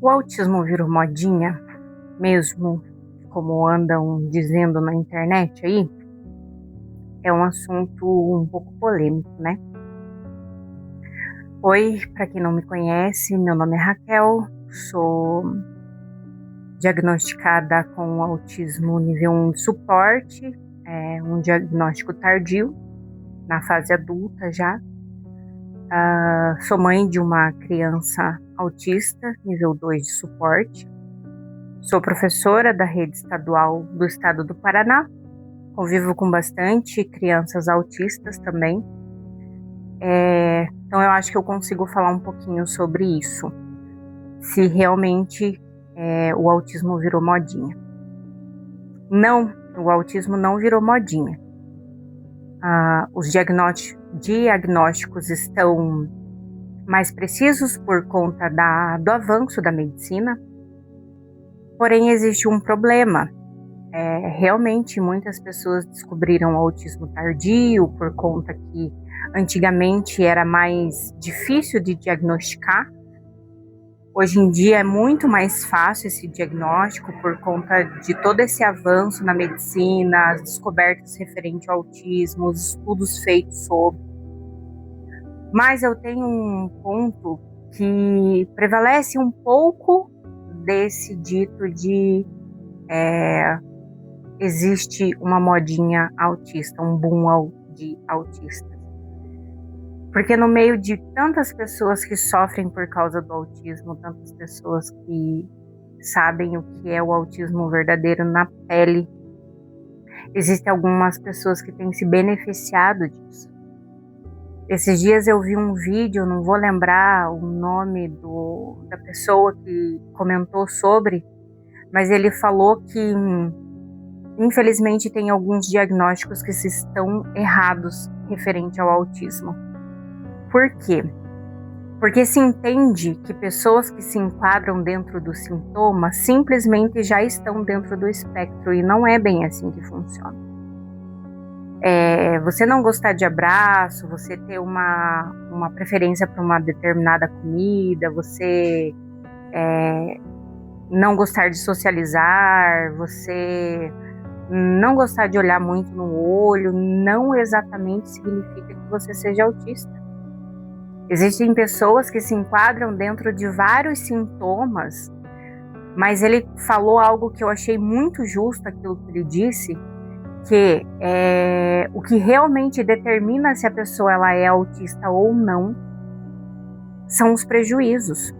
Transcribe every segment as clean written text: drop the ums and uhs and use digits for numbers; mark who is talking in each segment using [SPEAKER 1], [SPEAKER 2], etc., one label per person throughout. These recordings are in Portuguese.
[SPEAKER 1] O autismo virou modinha, mesmo como andam dizendo na internet aí, é um assunto um pouco polêmico, né? Oi, para quem não me conhece, meu nome é Raquel, sou diagnosticada com autismo nível 1 de suporte, um diagnóstico tardio, na fase adulta já. Sou mãe de uma criança autista, nível 2 de suporte. Sou professora da rede estadual do estado do Paraná. Convivo com bastante crianças autistas também. Então eu acho que eu consigo falar um pouquinho sobre isso. Se realmente o autismo virou modinha. Não, o autismo não virou modinha. Os diagnósticos estão mais precisos por conta do avanço da medicina. Porém, existe um problema. Realmente, muitas pessoas descobriram o autismo tardio por conta que antigamente era mais difícil de diagnosticar. Hoje em dia é muito mais fácil esse diagnóstico por conta de todo esse avanço na medicina, as descobertas referentes ao autismo, os estudos feitos sobre. Mas eu tenho um ponto que prevalece um pouco desse dito de existe uma modinha autista, um boom de autistas. Porque no meio de tantas pessoas que sofrem por causa do autismo, tantas pessoas que sabem o que é o autismo verdadeiro na pele, existem algumas pessoas que têm se beneficiado disso. Esses dias eu vi um vídeo, não vou lembrar o nome da pessoa que comentou sobre, mas ele falou que infelizmente tem alguns diagnósticos que estão errados referente ao autismo. Por quê? Porque se entende que pessoas que se enquadram dentro do sintoma simplesmente já estão dentro do espectro, e não é bem assim que funciona. Você não gostar de abraço, você ter uma preferência por uma determinada comida, você não gostar de socializar, você não gostar de olhar muito no olho, não exatamente significa que você seja autista. Existem pessoas que se enquadram dentro de vários sintomas, mas ele falou algo que eu achei muito justo, aquilo que ele disse, que o que realmente determina se a pessoa ela é autista ou não são os prejuízos.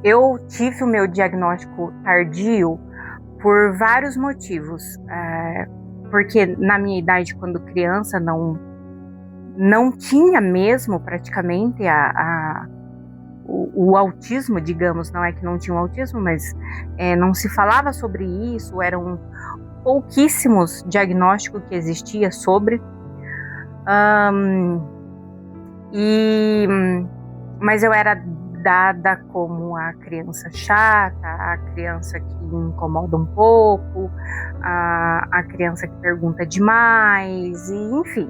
[SPEAKER 1] Eu tive o meu diagnóstico tardio por vários motivos, porque na minha idade, quando criança, não tinha mesmo praticamente o autismo, digamos, não é que não tinha o autismo, mas não se falava sobre isso, eram pouquíssimos diagnósticos que existia sobre, mas eu era dada como a criança chata, a criança que incomoda um pouco, a criança que pergunta demais, e enfim,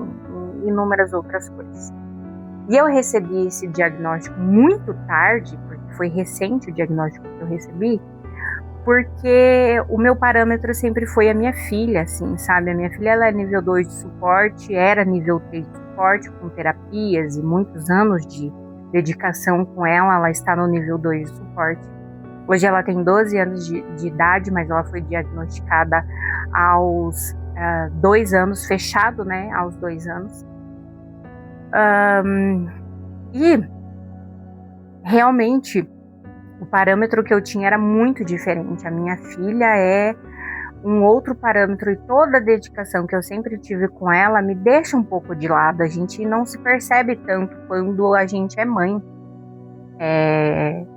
[SPEAKER 1] inúmeras outras coisas. E eu recebi esse diagnóstico muito tarde, porque foi recente o diagnóstico que eu recebi, porque o meu parâmetro sempre foi a minha filha, assim, sabe? A minha filha, ela é nível 2 de suporte, era nível 3 de suporte, com terapias e muitos anos de dedicação com ela, ela está no nível 2 de suporte. Hoje ela tem 12 anos de idade, mas ela foi diagnosticada aos 2 anos, fechado, né, aos 2 anos. E realmente o parâmetro que eu tinha era muito diferente. A minha filha é um outro parâmetro, e toda a dedicação que eu sempre tive com ela me deixa um pouco de lado. A gente não se percebe tanto quando a gente é mãe.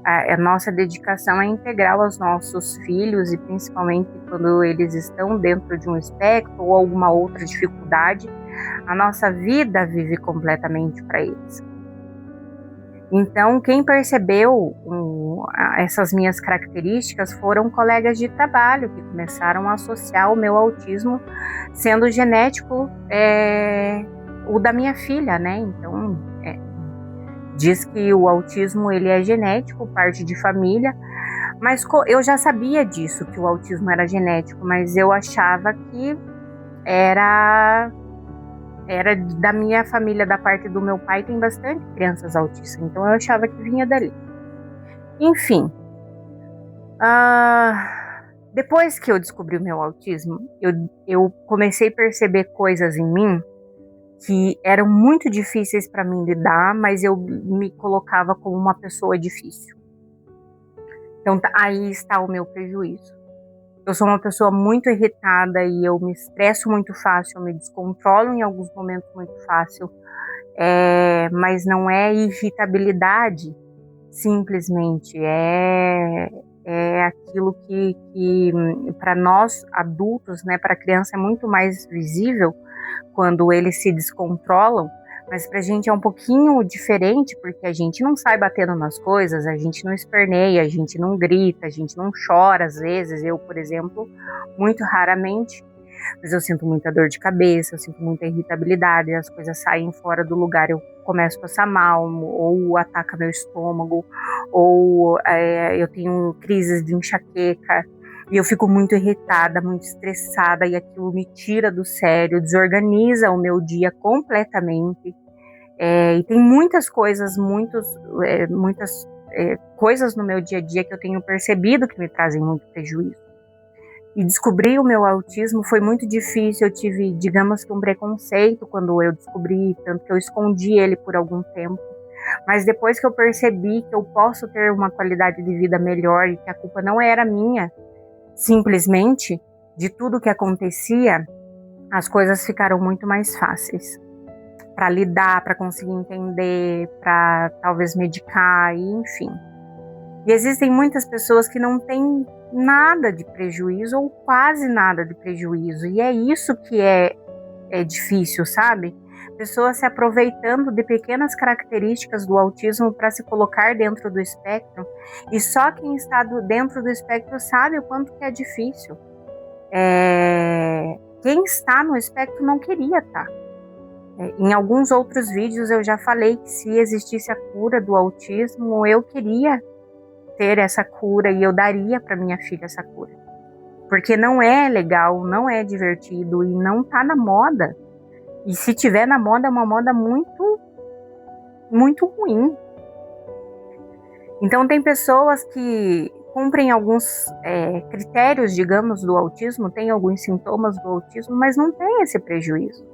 [SPEAKER 1] A nossa dedicação é integral aos nossos filhos, e principalmente quando eles estão dentro de um espectro ou alguma outra dificuldade, a nossa vida vive completamente para eles. Então, quem percebeu essas minhas características foram colegas de trabalho que começaram a associar o meu autismo sendo genético, o da minha filha, né? Então, Diz que o autismo ele é genético, parte de família, mas eu já sabia disso, que o autismo era genético, mas eu achava que era da minha família, da parte do meu pai, tem bastante crianças autistas, então eu achava que vinha dali. Enfim, depois que eu descobri o meu autismo, eu comecei a perceber coisas em mim que eram muito difíceis para mim lidar, mas eu me colocava como uma pessoa difícil. Então aí está o meu prejuízo. Eu sou uma pessoa muito irritada e eu me estresso muito fácil, eu me descontrolo em alguns momentos muito fácil, mas não é irritabilidade, simplesmente é aquilo que para nós adultos, né, para a criança é muito mais visível quando eles se descontrolam, mas pra gente é um pouquinho diferente, porque a gente não sai batendo nas coisas, a gente não esperneia, a gente não grita, a gente não chora às vezes. Eu, por exemplo, muito raramente, mas eu sinto muita dor de cabeça, eu sinto muita irritabilidade, as coisas saem fora do lugar, eu começo a passar mal, ou ataca meu estômago, ou eu tenho crises de enxaqueca, e eu fico muito irritada, muito estressada, e aquilo me tira do sério, desorganiza o meu dia completamente. E tem muitas coisas, muitas coisas no meu dia a dia que eu tenho percebido que me trazem muito prejuízo. E descobrir o meu autismo foi muito difícil, eu tive, digamos que um preconceito quando eu descobri, tanto que eu escondi ele por algum tempo. Mas depois que eu percebi que eu posso ter uma qualidade de vida melhor e que a culpa não era minha, simplesmente, de tudo que acontecia, as coisas ficaram muito mais fáceis para lidar, para conseguir entender, para talvez medicar, e enfim. E existem muitas pessoas que não têm nada de prejuízo ou quase nada de prejuízo, e é isso que é difícil, sabe? Pessoas se aproveitando de pequenas características do autismo para se colocar dentro do espectro, e só quem está dentro do espectro sabe o quanto que é difícil. Quem está no espectro não queria estar. Em alguns outros vídeos eu já falei que se existisse a cura do autismo, eu queria ter essa cura e eu daria para minha filha essa cura. Porque não é legal, não é divertido e não tá na moda. E se tiver na moda, é uma moda muito, muito ruim. Então tem pessoas que cumprem alguns critérios, digamos, do autismo, têm alguns sintomas do autismo, mas não tem esse prejuízo.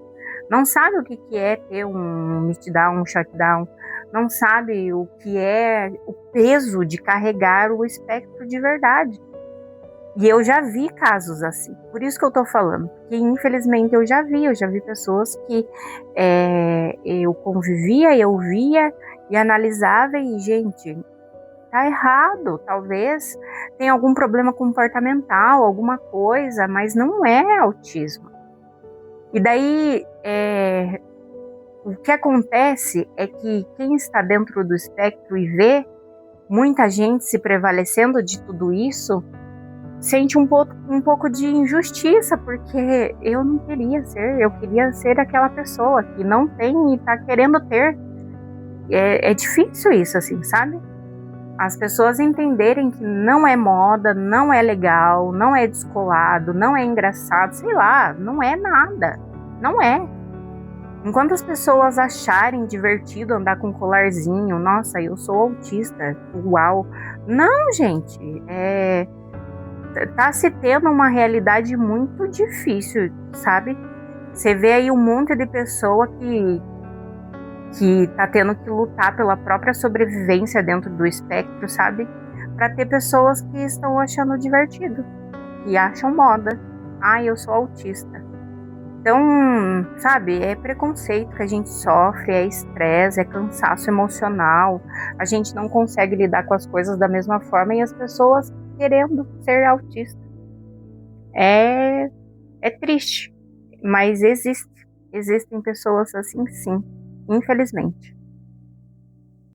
[SPEAKER 1] Não sabe o que é ter um melt-down, um shutdown, não sabe o que é o peso de carregar o espectro de verdade. E eu já vi casos assim, por isso que eu tô falando, porque infelizmente eu já vi pessoas que eu convivia, eu via e analisava e, gente, tá errado, talvez tenha algum problema comportamental, alguma coisa, mas não é autismo. E daí, o que acontece é que quem está dentro do espectro e vê muita gente se prevalecendo de tudo isso, sente um pouco de injustiça, porque eu não queria ser, eu queria ser aquela pessoa que não tem e está querendo ter. É difícil isso, assim, sabe? As pessoas entenderem que não é moda, não é legal, não é descolado, não é engraçado, sei lá, não é nada, não é. Enquanto as pessoas acharem divertido andar com um colarzinho, nossa, eu sou autista, uau. Não, gente, tá se tendo uma realidade muito difícil, sabe? Você vê aí um monte de pessoa que tá tendo que lutar pela própria sobrevivência dentro do espectro, sabe? Para ter pessoas que estão achando divertido, que acham moda. Eu sou autista. Então, sabe, é preconceito que a gente sofre, é estresse, é cansaço emocional, a gente não consegue lidar com as coisas da mesma forma e as pessoas querendo ser autista. É triste, mas existem pessoas assim, sim, infelizmente.